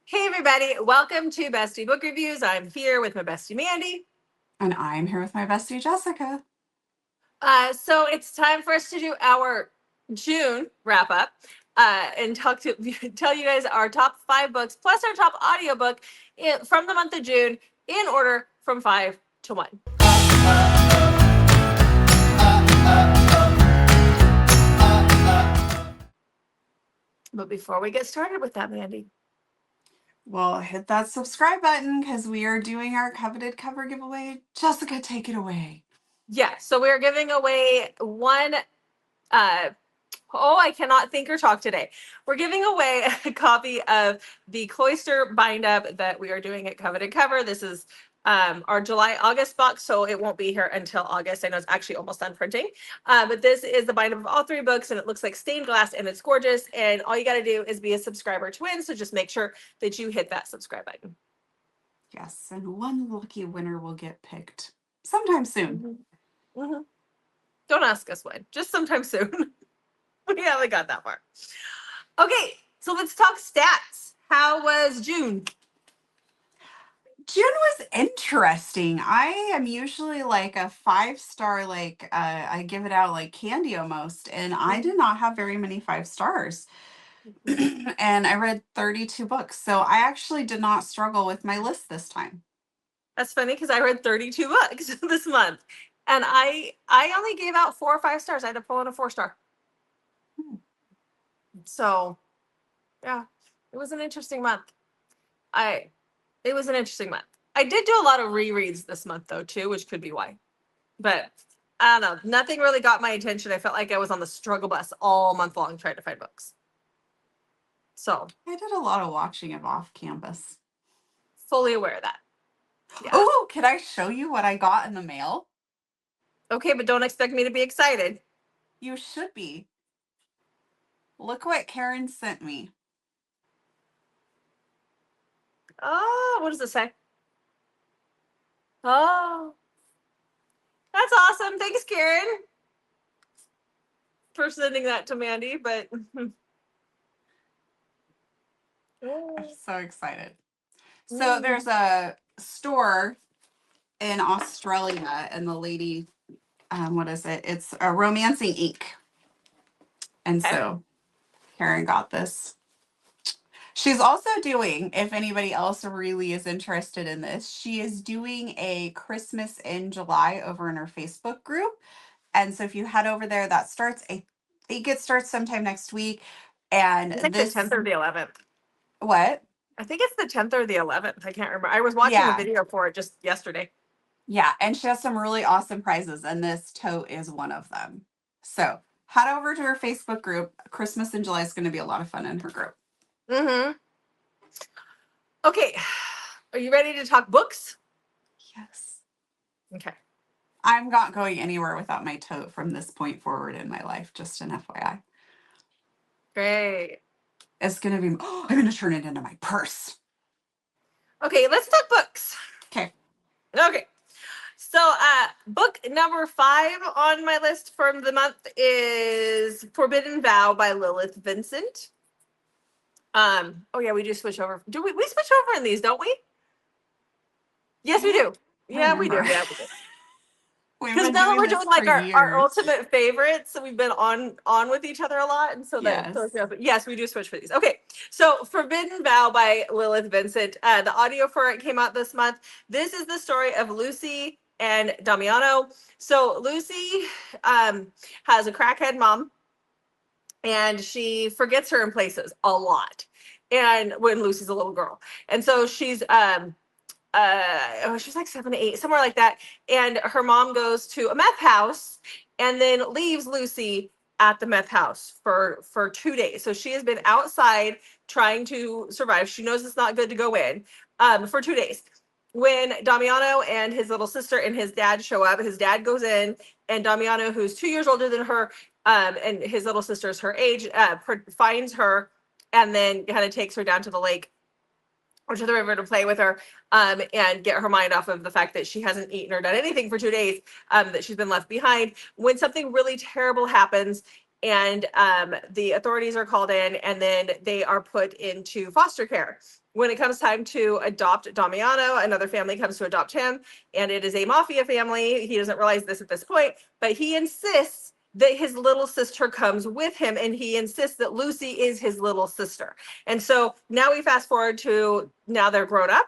Hey everybody, welcome to Bestie Book Reviews. I'm here with my bestie Mandy. And I'm here with my bestie Jessica. So it's time for us to do our June wrap up and tell you guys our top 5 books plus our top audiobook from the month of June in order from 5 to 1. But before we get started with that, Mandy, Well, hit that subscribe button because we are doing our coveted cover giveaway. Jessica, take it away. yeah, so we're giving away one I cannot think or talk today. We're giving away a copy of the Cloister bind up that we are doing at Coveted Cover. This is our July-August box, so it won't be here until August. I know it's actually almost done printing. But this is the bind up of all 3 books, and it looks like stained glass, and it's gorgeous. And all you got to do is be a subscriber to win, so just make sure that you hit that subscribe button. Yes, and one lucky winner will get picked sometime soon. Mm-hmm. Mm-hmm. Don't ask us when, just sometime soon. We haven't got that far. Okay, so let's talk stats. How was June? June was interesting. I am usually like a 5-star, I give it out like candy almost, and I did not have very many 5 stars. And I read 32 books, so I actually did not struggle with my list this time. That's funny because I read 32 books this month, and I only gave out 4 or 5 stars. I had to pull in a 4-star. So, yeah, it was an interesting month. It was an interesting month. I did do a lot of rereads this month though too, which could be why. But I don't know. Nothing really got my attention. I felt like I was on the struggle bus all month long trying to find books. So I did a lot of watching of off campus. fully aware of that. Yeah. Oh, can I show you what I got in the mail? Okay, but don't expect me to be excited. You should be. Look what Karen sent me. Oh, what does it say? Oh, that's awesome. Thanks, Karen, for sending that to Mandy. But I'm so excited. So there's a store in Australia, and the lady, what is it? It's a Romancing Inc. And so Karen got this. She's also doing, if anybody else really is interested in this, she is doing a Christmas in July over in her Facebook group. And so if you head over there, that starts, I think it starts sometime next week. And I think the 10th or the 11th. What? I think it's the 10th or the 11th. I can't remember. I was watching a video for it just yesterday. Yeah, and she has some really awesome prizes, and this tote is one of them. So head over to her Facebook group. Christmas in July is going to be a lot of fun in her group. Mm-hmm. Okay, are you ready to talk books? Yes. Okay. I'm not going anywhere without my tote from this point forward in my life, just an FYI. Great. It's going to be, I'm going to turn it into my purse. Okay, let's talk books. Okay. So book number 5 on my list from the month is Forbidden Vow by Lilith Vincent. Oh yeah, we do switch over. Do we switch over in these, don't we? Yes, we do. Yeah, we do. Yeah, we do. Because now we're doing like our ultimate favorites. So we've been on with each other a lot. And so yes, we do switch for these. Okay. So Forbidden Vow by Lilith Vincent. The audio for it came out this month. This is the story of Lucy and Damiano. So Lucy has a crackhead mom, and she forgets her in places a lot. And when Lucy's a little girl. And so she's she's like 7 to 8, somewhere like that. And her mom goes to a meth house and then leaves Lucy at the meth house for 2 days. So she has been outside trying to survive. She knows it's not good to go in for 2 days. When Damiano and his little sister and his dad show up, his dad goes in, and Damiano, who's 2 years older than her, and his little sister is her age, finds her and then kind of takes her down to the lake or to the river to play with her and get her mind off of the fact that she hasn't eaten or done anything for 2 days, that she's been left behind, when something really terrible happens and the authorities are called in, and then they are put into foster care. When it comes time to adopt Damiano, another family comes to adopt him, and it is a mafia family. He doesn't realize this at this point, but he insists that his little sister comes with him, and he insists that Lucy is his little sister. And so now we fast forward to now they're grown up.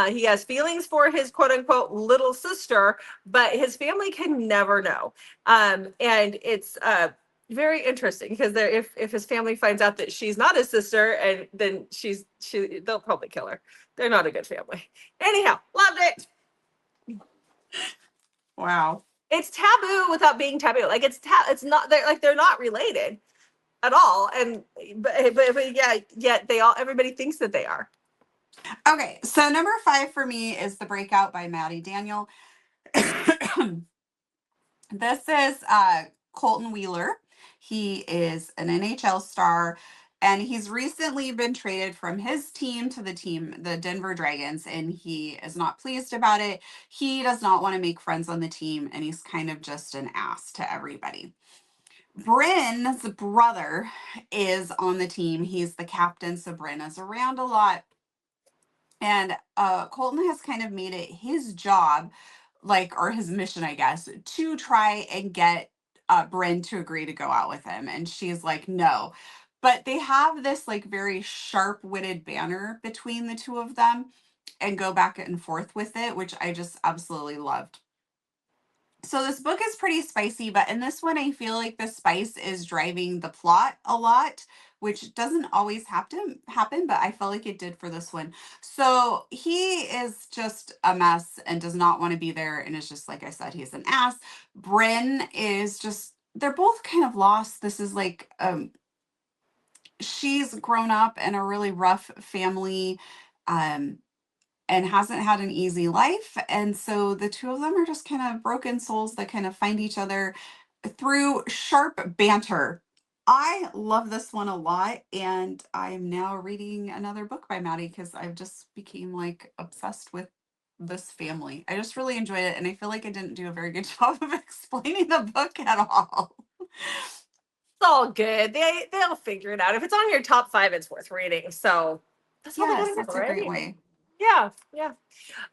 He has feelings for his quote unquote little sister, but his family can never know. And it's very interesting because if his family finds out that she's not his sister, and then they'll probably kill her. They're not a good family. Anyhow, loved it. Wow. It's taboo without being taboo. Like it's not they're not related at all. And but yeah, yet everybody thinks that they are. Okay, so number 5 for me is The Breakout by Maddie Daniel. This is Colton Wheeler. He is an NHL star, and he's recently been traded from his team to the Denver Dragons, and he is not pleased about it. He does not want to make friends on the team, and he's kind of just an ass to everybody. Bryn's brother is on the team. He's the captain, so Bryn is around a lot. And Colton has kind of made it his job, or his mission, I guess, to try and get Bryn to agree to go out with him. And she's like, no. But they have this very sharp-witted banter between the two of them and go back and forth with it, which I just absolutely loved. So this book is pretty spicy, but in this one, I feel like the spice is driving the plot a lot, which doesn't always have to happen, but I felt like it did for this one. So he is just a mess and does not want to be there. And it's just, like I said, he's an ass. Bryn is just, they're both kind of lost. This is she's grown up in a really rough family. And hasn't had an easy life. And so the two of them are just kind of broken souls that kind of find each other through sharp banter. I love this one a lot, and I'm now reading another book by Maddie because I've just became obsessed with this family. I just really enjoyed it, and I feel like I didn't do a very good job of explaining the book at all. It's all good. They'll figure it out. If it's on your top 5, it's worth reading. So that's all Yes, we that's gotta a do, great right? way. Yeah.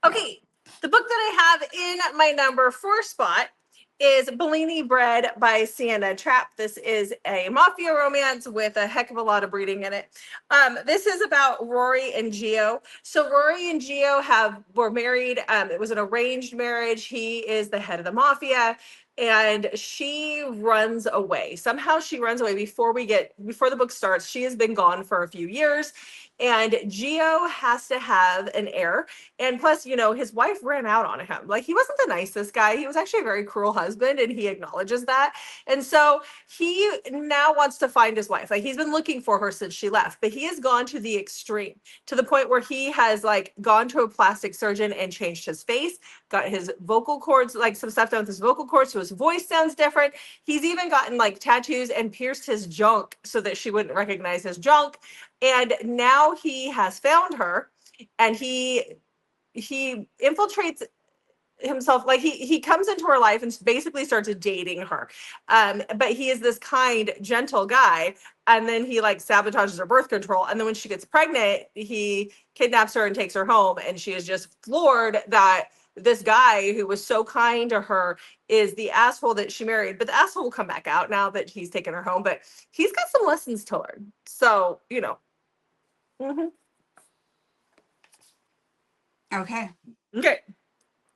Okay, the book that I have in my number 4 spot is Bellini Bread by Sienna Trapp. This is a mafia romance with a heck of a lot of breeding in it. This is about Rory and Gio. So Rory and Gio were married. It was an arranged marriage. He is the head of the mafia, and she runs away. Somehow she runs away before the book starts. She has been gone for a few years. And Gio has to have an heir. And plus, his wife ran out on him. He wasn't the nicest guy. He was actually a very cruel husband, and he acknowledges that. And so he now wants to find his wife. He's been looking for her since she left, but he has gone to the extreme, to the point where he has gone to a plastic surgeon and changed his face, got his vocal cords, some stuff done with his vocal cords, so his voice sounds different. He's even gotten tattoos and pierced his junk so that she wouldn't recognize his junk. And now he has found her, and he infiltrates himself. He comes into her life and basically starts dating her. But he is this kind, gentle guy. And then he sabotages her birth control. And then when she gets pregnant, he kidnaps her and takes her home. And she is just floored that this guy who was so kind to her is the asshole that she married. But the asshole will come back out now that he's taken her home. But he's got some lessons to learn. So, Mm-hmm. Okay.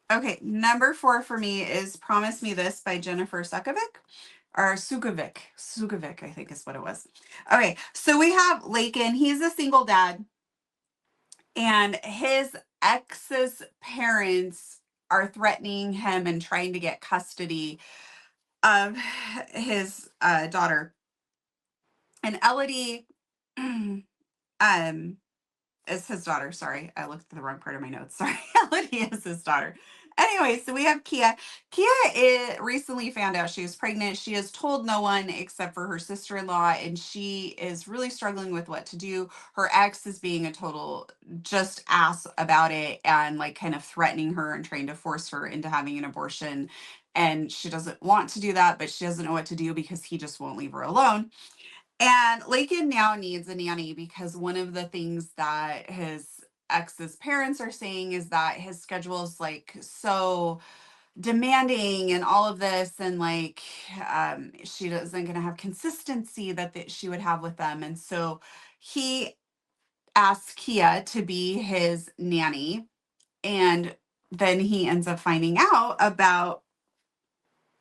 Okay. Number 4 for me is Promise Me This by Jennifer Sukovic. Or Sukovic, I think is what it was. Okay, so we have Lakin. He's a single dad, and his ex's parents are threatening him and trying to get custody of his daughter. And Elodie is his daughter. Sorry, I looked at the wrong part of my notes. Sorry, Elodie is his daughter. Anyway, so we have Kia. Kia recently found out she was pregnant. She has told no one except for her sister-in-law, and she is really struggling with what to do. Her ex is being a total just ass about it and kind of threatening her and trying to force her into having an abortion. and she doesn't want to do that, but she doesn't know what to do because he just won't leave her alone. And Lakin now needs a nanny because one of the things that his ex's parents are saying is that his schedule is like so demanding and all of this, and like she isn't going to have consistency that she would have with them. And so he asks Kia to be his nanny, and then he ends up finding out about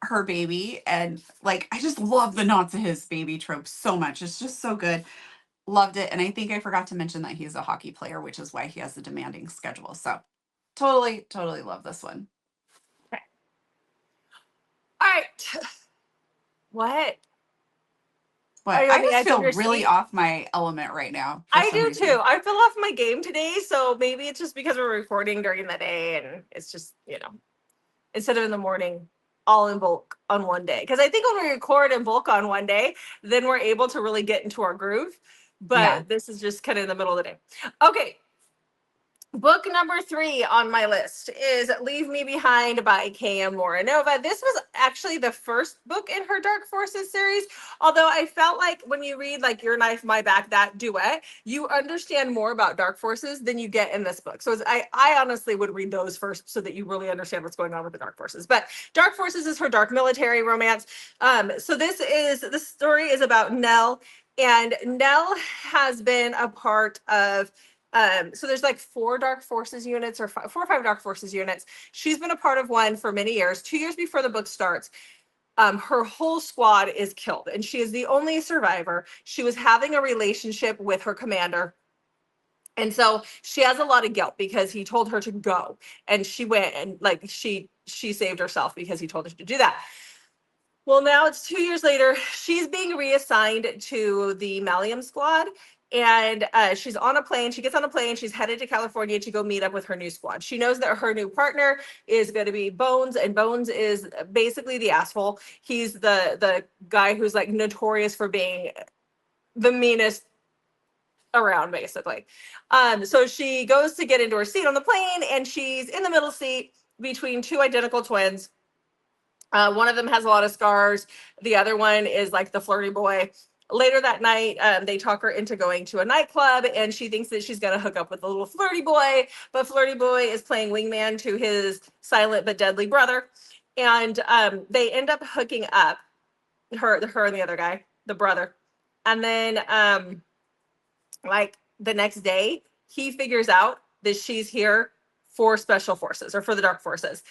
her baby. And like, I just love the not to his baby trope so much. It's just so good. Loved it. And I think I forgot to mention that he's a hockey player, which is why he has a demanding schedule. So totally love this one. Okay. All right. What? But Are you I on the just edge of feel your really seat? off my element right now for I some do reason. too. I fell off my game today, so maybe it's just because we're recording during the day and it's just, instead of in the morning, all in bulk on one day. Because I think when we record in bulk on one day, then we're able to really get into our groove. Yeah. But this is just kind of in the middle of the day. Okay. Book number 3 on my list is Leave Me Behind by K.M. Moranova. This was actually the first book in her Dark Forces series, although I felt like when you read like Your Knife, My Back, that duet, you understand more about Dark Forces than you get in this book. So I honestly would read those first so that you really understand what's going on with the Dark Forces. But Dark Forces is her dark military romance. So this story is about Nell, and Nell has been a part of so there's like 4 Dark Forces units or 4 or 5 Dark Forces units. She's been a part of one for many years. 2 years before the book starts, her whole squad is killed, and she is the only survivor. She was having a relationship with her commander, and so she has a lot of guilt because he told her to go, and she went, and like she saved herself because he told her to do that. Well, now it's 2 years later. She's being reassigned to the Malleum squad, and she's on a plane. She gets on a plane. She's headed to California to go meet up with her new squad. She knows that her new partner is going to be Bones, and Bones is basically the asshole. He's the guy who's like notorious for being the meanest around, basically. So she goes to get into her seat on the plane, and she's in the middle seat between 2 identical twins. One of them has a lot of scars. The other one is like the flirty boy. Later that night, they talk her into going to a nightclub, and she thinks that she's going to hook up with the little flirty boy, but flirty boy is playing wingman to his silent but deadly brother. And they end up hooking up, her and the other guy, the brother. And then like the next day, he figures out that she's here for special forces or for the dark forces,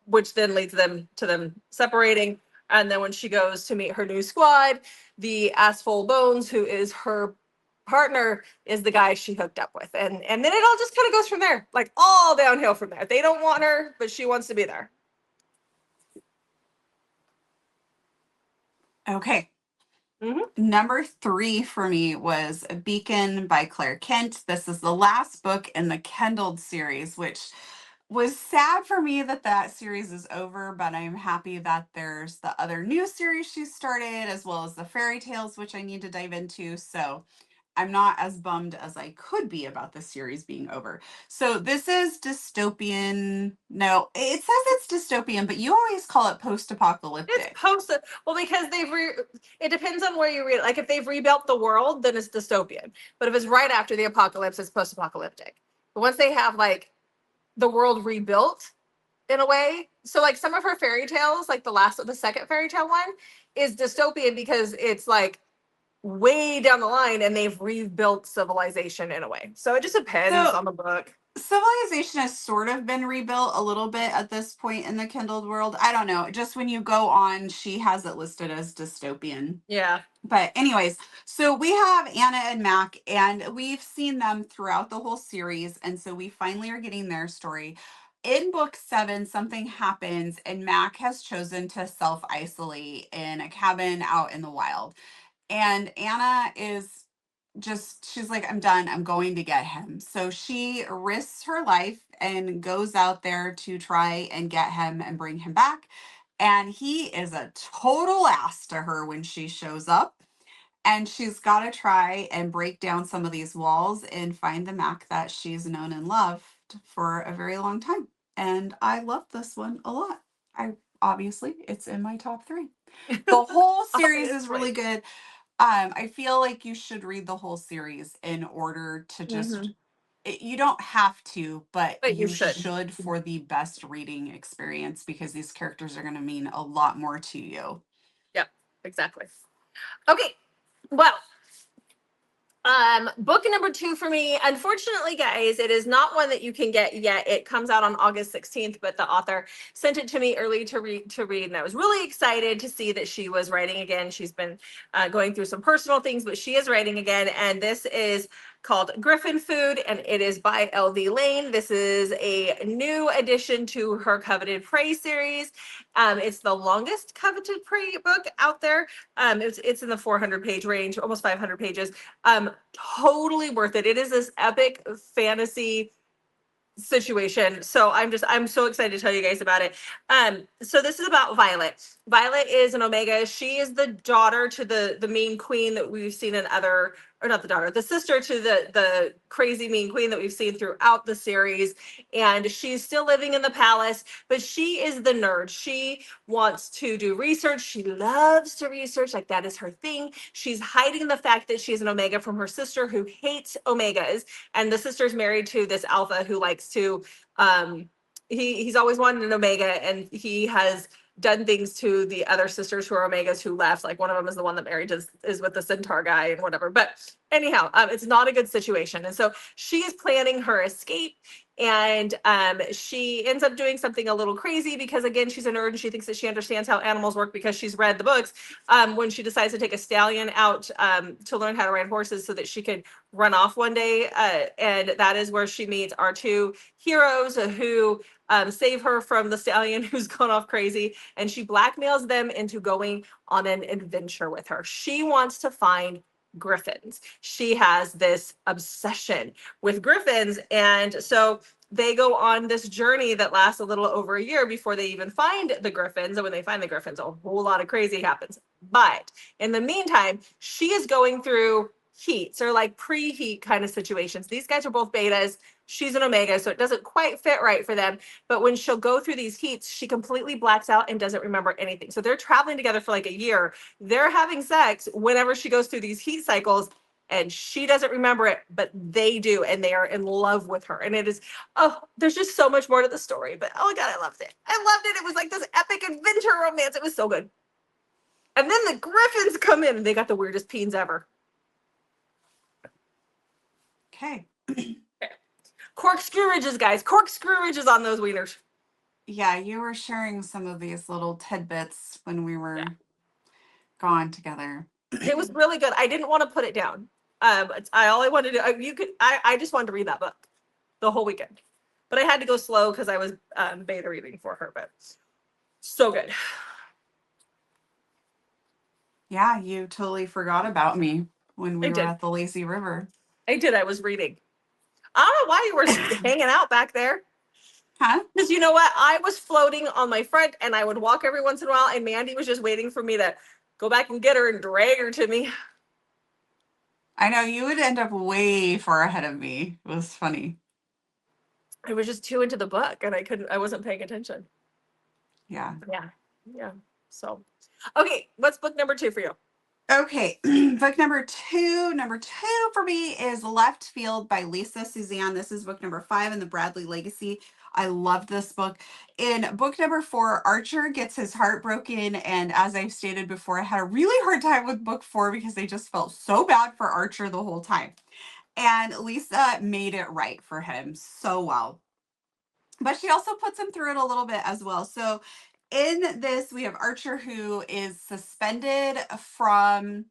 which then leads them to them separating. And then when she goes to meet her new squad, the asshole Bones, who is her partner, is the guy she hooked up with. And then it all just kind of goes from there, like all downhill from there. They don't want her, but she wants to be there. Okay. Mm-hmm. Number 3 for me was Beacon by Claire Kent. This is the last book in the Kindled series, which was sad for me that series is over, but I'm happy that there's the other new series she started, as well as the fairy tales, which I need to dive into. So I'm not as bummed as I could be about the series being over. So this is dystopian. No, it says it's dystopian, but you always call it post-apocalyptic. It's post, well, because it depends on where you read. Like if they've rebuilt the world, then it's dystopian. But if it's right after the apocalypse, it's post-apocalyptic. But once they have like the world rebuilt in a way, so like some of her fairy tales, like the second fairy tale one, is dystopian because it's like way down the line and they've rebuilt civilization in a way. So it just depends So on the book. civilization has sort of been rebuilt a little bit at this point in the Kindled world. I don't know. Just when you go on, she has it listed as dystopian. Yeah. But anyways, so we have Anna and Mac, and we've seen them throughout the whole series. And so we finally are getting their story. In book 7, something happens, and Mac has chosen to self-isolate in a cabin out in the wild. And Anna is she's like, I'm done. I'm going to get him. So she risks her life and goes out there to try and get him and bring him back. And he is a total ass to her when she shows up. And she's got to try and break down some of these walls and find the Mac that she's known and loved for a very long time. And I love this one a lot. Obviously it's in my top 3. The whole series is really good. I feel like you should read the whole series in order to just you don't have to, but But you you should. should for the best reading experience because these characters are going to mean a lot more to you. Yep, exactly. Okay, well, book number 2 for me, unfortunately, guys, it is not one that you can get yet. It comes out on August 16th, but the author sent it to me early to read, and I was really excited to see that she was writing again. She's been going through some personal things, but she is writing again, and this is called Griffin Food, and it is by L.D. Lane. This is a new addition to her Coveted Prey series. It's the longest Coveted Prey book out there. It's in the 400-page range, almost 500 pages. Totally worth it. It is this epic fantasy situation. So I'm so excited to tell you guys about it. So this is about Violet. Violet is an Omega. She is the daughter to the mean queen that we've seen in other, or not the daughter, the sister to the crazy mean queen that we've seen throughout the series. And she's still living in the palace, but she is the nerd. She wants to do research. She loves to research, like that is her thing. She's hiding the fact that she's an Omega from her sister who hates Omegas, and the sister's married to this alpha who likes to he's always wanted an Omega, and he has done things to the other sisters who are Omegas who left. Like one of them is the one that married is with the Centaur guy and whatever. But anyhow, it's not a good situation. And so she is planning her escape, and she ends up doing something a little crazy because, again, she's a nerd and she thinks that she understands how animals work because she's read the books. When she decides to take a stallion out to learn how to ride horses so that she can run off one day, and that is where she meets our 2 heroes who save her from the stallion who's gone off crazy, and she blackmails them into going on an adventure with her. She wants to find griffins. She has this obsession with griffins, and so they go on this journey that lasts a little over a year before they even find the griffins. And when they find the griffins, a whole lot of crazy happens. But in the meantime, she is going through heats, or like preheat kind of situations. These guys are both betas. She's an Omega, so it doesn't quite fit right for them. But when she'll go through these heats, she completely blacks out and doesn't remember anything. So they're traveling together for like a year. They're having sex whenever she goes through these heat cycles, and she doesn't remember it, but they do, and they are in love with her. And it is, oh, there's just so much more to the story. But oh my God, I loved it. I loved it. It was like this epic adventure romance. It was so good. And then the Griffins come in, and they got the weirdest peens ever. Okay. Corkscrew ridges, guys. Corkscrew ridges on those wieners. Yeah, you were sharing some of these little tidbits when we were gone together. It was really good. I didn't want to put it down. All I wanted to I just wanted to read that book the whole weekend, but I had to go slow because I was beta reading for her. But so good. Yeah, you totally forgot about me when we were at the lazy river. I did. I was reading. I don't know why you were hanging out back there. Huh? Because you know what? I was floating on my front, and I would walk every once in a while, and Mandy was just waiting for me to go back and get her and drag her to me. I know, you would end up way far ahead of me. It was funny. I was just too into the book, and I wasn't paying attention. Yeah. So, okay, what's book number 2 for you? Okay, book number two for me is Left Field by Lisa Suzanne. This is book number 5 in the Bradley Legacy. I loved this book. In book number 4, Archer gets his heart broken, and as I've stated before, I had a really hard time with book 4 because I just felt so bad for Archer the whole time. And Lisa made it right for him so well. But she also puts him through it a little bit as well. So in this, we have Archer, who is suspended from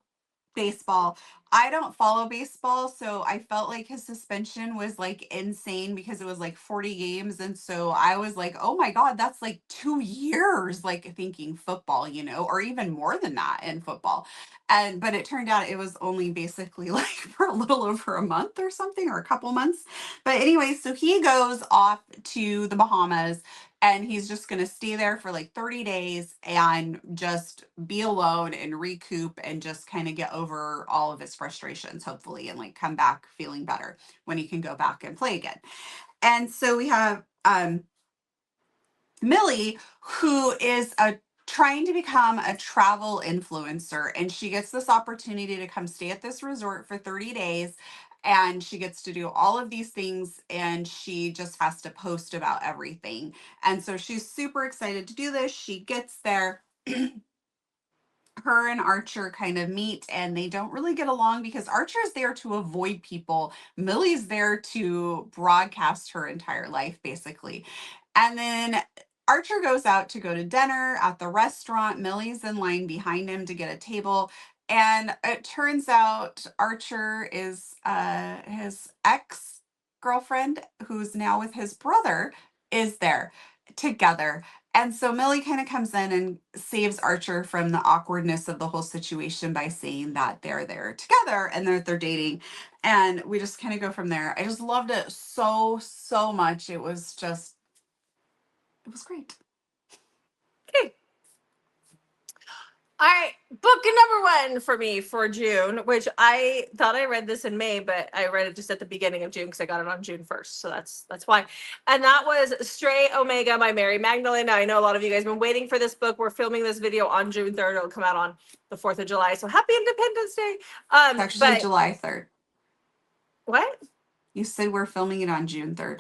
baseball. I don't follow baseball, so I felt like his suspension was like insane because it was like 40 games. And so I was like, oh my God, that's like 2 years, like thinking football, or even more than that in football. But it turned out it was only basically like for a little over a month or something, or a couple months. But anyway, so he goes off to the Bahamas, and he's just going to stay there for like 30 days and just be alone and recoup and just kind of get over all of his frustrations, hopefully, and like come back feeling better when he can go back and play again. And so we have Millie, who is trying to become a travel influencer, and she gets this opportunity to come stay at this resort for 30 days, and she gets to do all of these things, and she just has to post about everything. And so she's super excited to do this. She gets there. Her and Archer kind of meet, and they don't really get along because Archer is there to avoid people. Millie's there to broadcast her entire life, basically. And then Archer goes out to go to dinner at the restaurant. Millie's in line behind him to get a table. And it turns out Archer is his ex girlfriend, who's now with his brother, is there together. And so Millie kind of comes in and saves Archer from the awkwardness of the whole situation by saying that they're there together and they're dating. And we just kind of go from there. I just loved it so, so much. It was great. Okay. All right, book number 1 for me for June, which I thought I read this in May, but I read it just at the beginning of June because I got it on June 1st. So that's why. And that was Stray Omega by Mary Magdalene. Now, I know a lot of you guys have been waiting for this book. We're filming this video on June 3rd. It'll come out on the 4th of July. So happy Independence Day. It's actually July 3rd. What? You said we're filming it on June 3rd.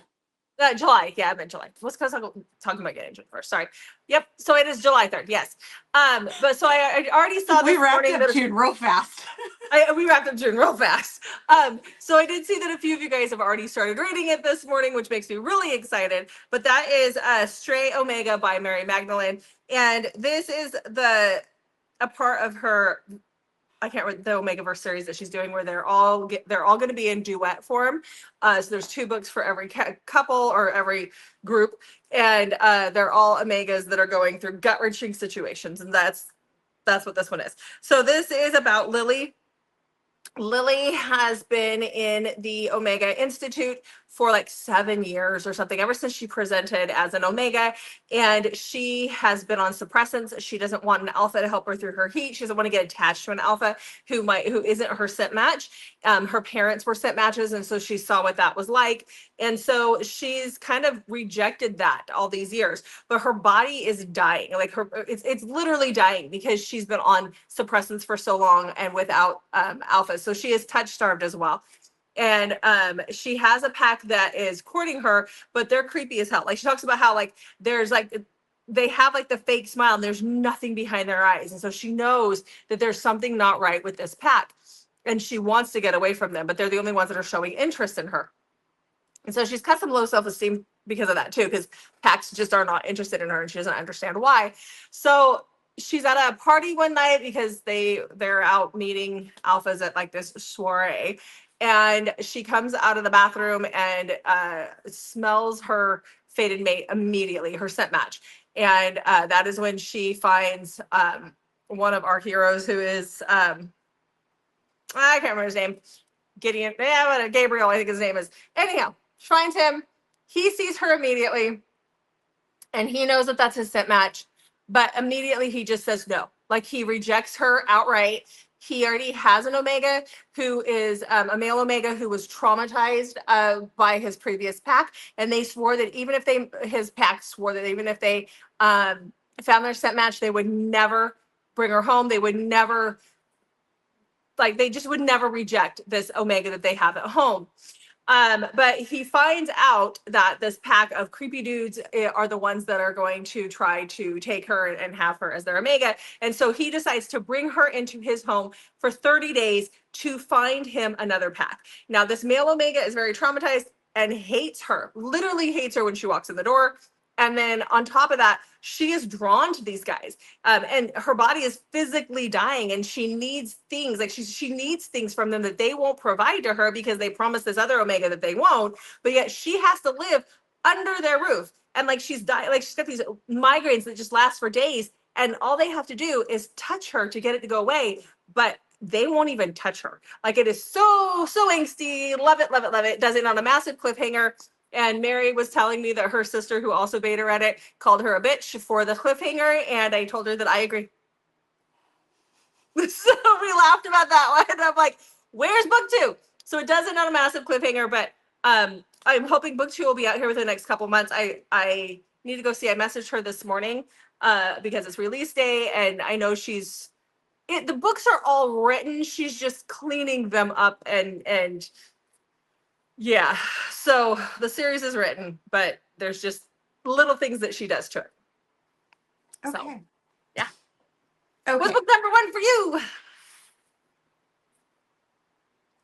July. Yeah, I meant July. What's because I'm talking about getting June 1st. Sorry. Yep. So it is July 3rd. Yes. But so I already saw this We wrapped morning up June real fast. We wrapped up June real fast. So I did see that a few of you guys have already started reading it this morning, which makes me really excited. But that is Stray Omega by Mary Magdalene. And this is a part of her, I can't remember, the Omegaverse series that she's doing, where they're all going to be in duet form. So there's 2 books for every couple or every group, and they're all Omegas that are going through gut-wrenching situations, and that's what this one is. So this is about Lily. Lily has been in the Omega Institute for like 7 years or something, ever since she presented as an Omega, and she has been on suppressants. She doesn't want an alpha to help her through her heat. She doesn't want to get attached to an alpha who isn't her scent match. Her parents were scent matches, and so she saw what that was like, and so she's kind of rejected that all these years. But her body is dying, like it's literally dying because she's been on suppressants for so long and without alpha. So she is touch starved as well. And she has a pack that is courting her, but they're creepy as hell. Like, she talks about how like there's like they have like the fake smile and there's nothing behind their eyes. And so she knows that there's something not right with this pack. And she wants to get away from them, but they're the only ones that are showing interest in her. And so she's got some low self-esteem because of that too, because packs just are not interested in her and she doesn't understand why. So she's at a party one night because they're out meeting alphas at like this soiree, and she comes out of the bathroom and smells her fated mate immediately, her scent match. And that is when she finds one of our heroes, who is I can't remember his name. Gideon, Gabriel, I think his name is. Anyhow, she finds him. He sees her immediately, and he knows that that's his scent match. But immediately he just says no. Like, he rejects her outright. He already has an Omega who is a male Omega who was traumatized by his previous pack. And they swore that his pack swore that even if they found their scent match, they would never bring her home. They would never, they just would never reject this Omega that they have at home. But he finds out that this pack of creepy dudes are the ones that are going to try to take her and have her as their Omega. And so he decides to bring her into his home for 30 days to find him another pack. Now, this male Omega is very traumatized and hates her, literally hates her when she walks in the door. And then on top of that, she is drawn to these guys, and her body is physically dying, and she needs things, like she needs things from them that they won't provide to her because they promised this other Omega that they won't. But yet she has to live under their roof, and like she's dying, like she's got these migraines that just last for days, and all they have to do is touch her to get it to go away. But they won't even touch her. Like, it is so angsty. Love it, love it, love it. Does it on a massive cliffhanger. And Mary was telling me that her sister, who also beta read it, called her a bitch for the cliffhanger, and I told her that I agree. So we laughed about that one. I'm like, where's book 2? So it does it on a massive cliffhanger, but I'm hoping book 2 will be out here within the next couple months. I need to go see. I messaged her this morning because it's release day, and I know the books are all written. She's just cleaning them up and yeah. So the series is written, but there's just little things that she does to it. So, Okay. yeah. Okay. What's book number 1 for you?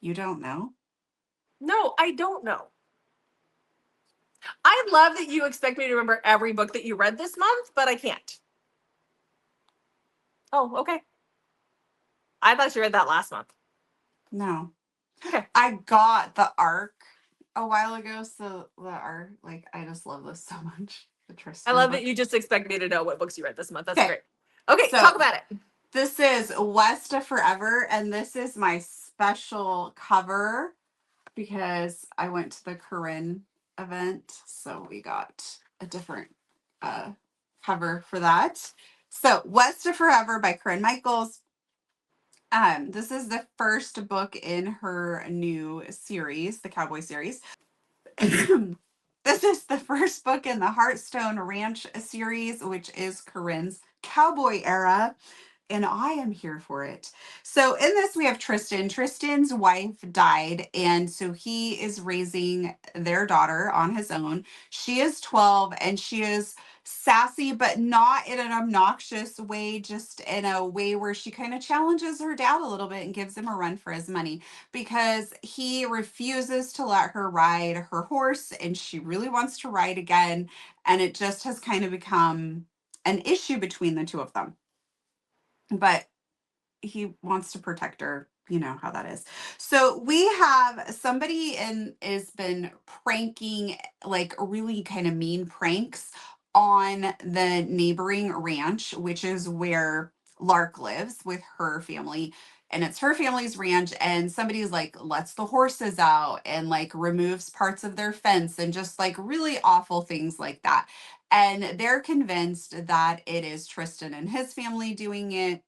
You don't know? No, I don't know. I love that you expect me to remember every book that you read this month, but I can't. Oh, okay. I thought you read that last month. No. Okay. I got the arc a while ago, so the arc, like, I just love this so much. The I Tristan love book. that you just expect me to know what books you read this month. That's Okay. great. Okay, So- talk about it. This is West of Forever, and this is my special cover because I went to the Corinne event, so we got a different cover for that. So West of Forever by Corinne Michaels. This is the first book in her new series, the Cowboy series. This is the first book in the Heartstone Ranch series, which is Corinne's cowboy era. And I am here for it. So in this, we have Tristan. Tristan's wife died, and so he is raising their daughter on his own. She is 12, and she is sassy, but not in an obnoxious way, just in a way where she kind of challenges her dad a little bit and gives him a run for his money because he refuses to let her ride her horse, and she really wants to ride again. And it just has kind of become an issue between the two of them. But he wants to protect her. You know how that is. So we have somebody has been pranking, like really kind of mean pranks on the neighboring ranch, which is where Lark lives with her family. And it's her family's ranch, and somebody's like lets the horses out and like removes parts of their fence and just like really awful things like that. And they're convinced that it is Tristan and his family doing it,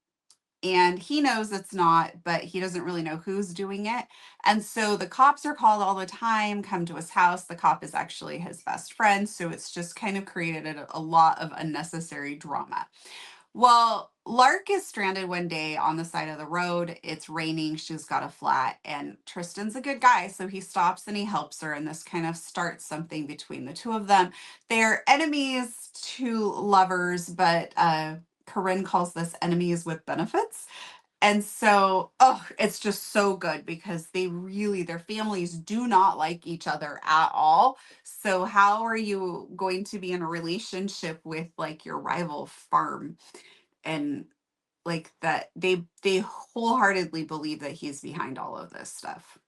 and he knows it's not, but he doesn't really know who's doing it. And so the cops are called all the time, come to his house. The cop is actually his best friend, so it's just kind of created a lot of unnecessary drama. Well, Lark is stranded one day on the side of the road. It's raining, she's got a flat, and Tristan's a good guy, so he stops and he helps her, and this kind of starts something between the two of them. They're enemies to lovers, but Corinne calls this enemies with benefits. And so, oh, it's just so good because their families do not like each other at all. So how are you going to be in a relationship with like your rival farm? And like that they wholeheartedly believe that he's behind all of this stuff.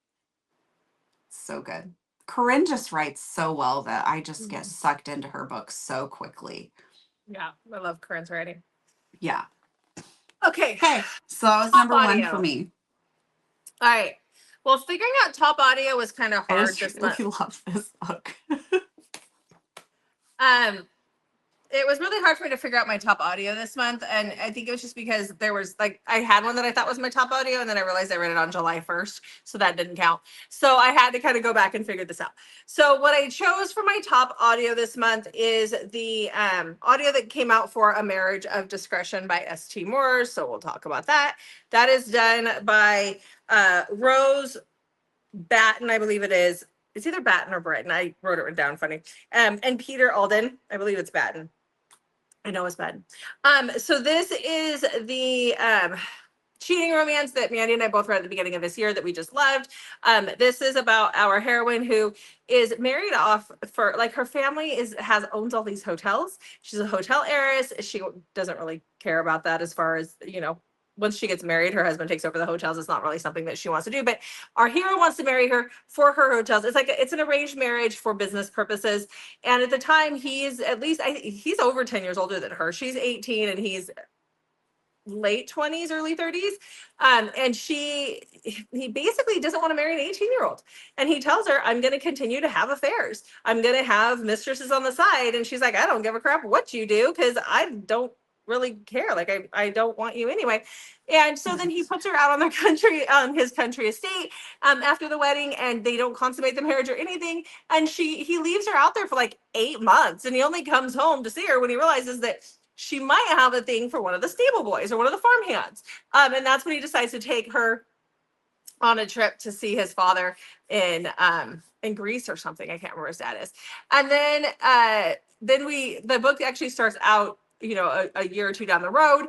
So good. Corinne just writes so well that I just get sucked into her books so quickly. Yeah, I love Corinne's writing. Yeah. Okay. Okay. So that was Top number one audio. for me. All right. Well, figuring out top audio was kind of I hard just this really month. love this book. It was really hard for me to figure out my top audio this month, and I think it was just because there was like I had one that I thought was my top audio, and then I realized I read it on July 1st, so that didn't count. So I had to kind of go back and figure this out. So what I chose for my top audio this month is the audio that came out for A Marriage of Discretion by S.T. Moore. So we'll talk about that. That is done by Rose Batten, I believe it is. It's either Batten or Britton. I wrote it down funny. And Peter Alden. I believe it's Batten. I know it's bad. So this is the cheating romance that Mandy and I both read at the beginning of this year that we just loved. This is about our heroine who is married off for like her family owns all these hotels. She's a hotel heiress. She doesn't really care about that as far as, once she gets married, her husband takes over the hotels. It's not really something that she wants to do, but our hero wants to marry her for her hotels. It's an arranged marriage for business purposes. And at the time, he's at least, he's over 10 years older than her. She's 18 and he's late 20s, early 30s. And he basically doesn't want to marry an 18-year-old. And he tells her, I'm going to continue to have affairs. I'm going to have mistresses on the side. And she's like, I don't give a crap what you do because I don't really care. Like, I don't want you anyway. And so then he puts her out on his country estate after the wedding, and they don't consummate the marriage or anything. And he leaves her out there for like 8 months, and he only comes home to see her when he realizes that she might have a thing for one of the stable boys or one of the farmhands. And that's when he decides to take her on a trip to see his father in Greece or something. I can't remember his status. And then the book actually starts out, a year or two down the road,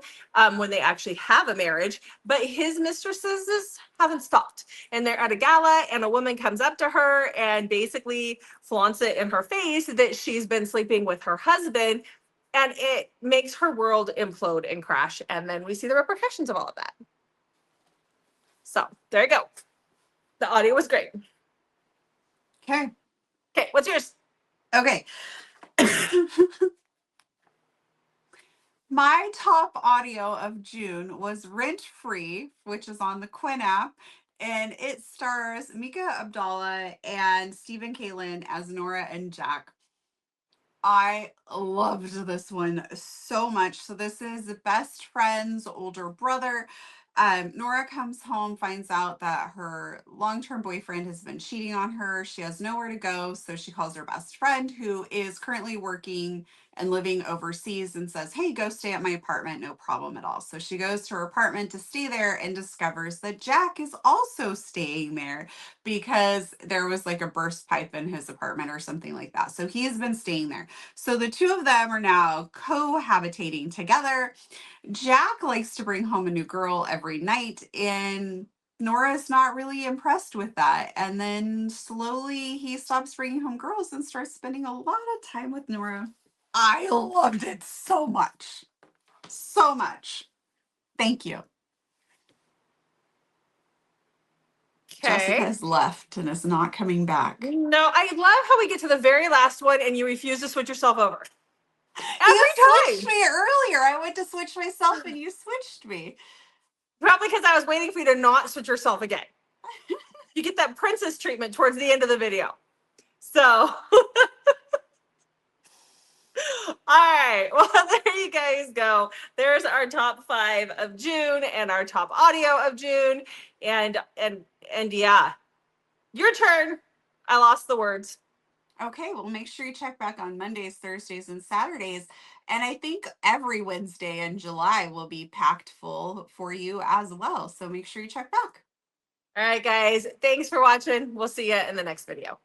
when they actually have a marriage, but his mistresses haven't stopped. And they're at a gala, and a woman comes up to her and basically flaunts it in her face that she's been sleeping with her husband. And it makes her world implode and crash. And then we see the repercussions of all of that. So there you go. The audio was great. Okay. Okay, what's yours? Okay. My top audio of June was Rent Free, which is on the Quinn app, and it stars Mika Abdallah and Stephen Kalin as Nora and Jack. I loved this one so much. So this is best friend's older brother. Nora comes home, finds out that her long-term boyfriend has been cheating on her. She has nowhere to go, so she calls her best friend, who is currently working and living overseas, and says, hey, go stay at my apartment, no problem at all. So she goes to her apartment to stay there and discovers that Jack is also staying there because there was like a burst pipe in his apartment or something like that. So he has been staying there. So the two of them are now cohabitating together. Jack likes to bring home a new girl every night, and Nora's not really impressed with that. And then slowly he stops bringing home girls and starts spending a lot of time with Nora. I loved it so much. So much. Thank you. Jessica Okay. has left and is not coming back. No, I love how we get to the very last one and you refuse to switch yourself over. You Every switched time. me earlier. I went to switch myself and you switched me. Probably because I was waiting for you to not switch yourself again. You get that princess treatment towards the end of the video. So, all right. Well, there you guys go. There's our top 5 of June and our top audio of June. And yeah, your turn. I lost the words. Okay, well, make sure you check back on Mondays, Thursdays, and Saturdays. And I think every Wednesday in July will be packed full for you as well. So make sure you check back. All right, guys. Thanks for watching. We'll see you in the next video.